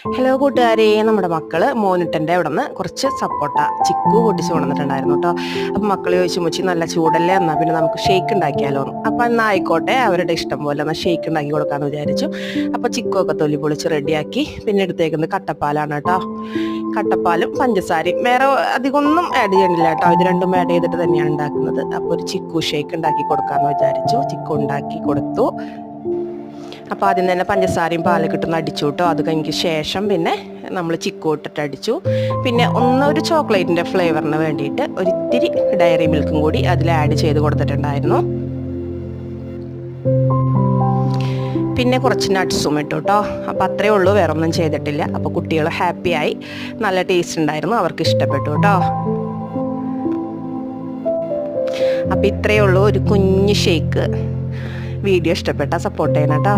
Hello കൂട്ടുകാരെ, നമ്മുടെ മക്കൾ മോനിട്ടൻ്റെ അവിടെ നിന്ന് കുറച്ച് സപ്പോട്ട ചിക്കു പൊട്ടിച്ച് കൊണ്ടുവന്നിട്ടുണ്ടായിരുന്നു കേട്ടോ. അപ്പം മക്കൾ ചോദിച്ചു, മുച്ചി നല്ല ചൂടല്ലേ, എന്നാൽ പിന്നെ നമുക്ക് ഷേക്ക് ഉണ്ടാക്കിയാലോ. അപ്പം എന്നാൽ ആയിക്കോട്ടെ, അവരുടെ ഇഷ്ടം പോലെ എന്നാൽ ഷേക്ക് ഉണ്ടാക്കി കൊടുക്കാമെന്ന് വിചാരിച്ചു. അപ്പോൾ ചിക്കുവൊക്കെ തൊലി പൊളിച്ച് റെഡിയാക്കി. പിന്നെ എടുത്തേക്കുന്നത് കട്ടപ്പാലാണ് കേട്ടോ. കട്ടപ്പാലും പഞ്ചസാരയും, വേറെ അധികമൊന്നും ആഡ് ചെയ്യണില്ല കേട്ടോ. ഇത് രണ്ടും ആഡ് ചെയ്തിട്ട് തന്നെയാണ് ഉണ്ടാക്കുന്നത്. അപ്പോൾ ഒരു ചിക്കു ഷേക്ക് ഉണ്ടാക്കി കൊടുക്കാമെന്ന് വിചാരിച്ചു. ചിക്കു ഉണ്ടാക്കി കൊടുത്തു. അപ്പോൾ ആദ്യം തന്നെ പഞ്ചസാരയും പാലൊക്കെ ഇട്ടൊന്ന് അടിച്ചു കേട്ടോ. അത് കഴിഞ്ഞ ശേഷം പിന്നെ നമ്മൾ ചിക്കു ഇട്ടിട്ട് അടിച്ചു. പിന്നെ ഒരു ചോക്ലേറ്റിൻ്റെ ഫ്ലേവറിന് വേണ്ടിയിട്ട് ഒരിത്തിരി ഡയറി മിൽക്കും കൂടി അതിൽ ആഡ് ചെയ്ത് കൊടുത്തിട്ടുണ്ടായിരുന്നു. പിന്നെ കുറച്ച് നട്ട്സും ഇട്ടു കേട്ടോ. അപ്പോൾ അത്രയേ ഉള്ളൂ, വേറെ ഒന്നും ചെയ്തിട്ടില്ല. അപ്പോൾ കുട്ടികൾ ഹാപ്പിയായി, നല്ല ടേസ്റ്റ് ഉണ്ടായിരുന്നു, അവർക്ക് ഇഷ്ടപ്പെട്ടു കേട്ടോ. അപ്പോൾ ഇത്രയേ ഉള്ളൂ ഒരു കുഞ്ഞ് ഷേക്ക്. വീഡിയോ ഇഷ്ടപ്പെട്ടാൽ സപ്പോർട്ട് ചെയ്യണം കേട്ടോ.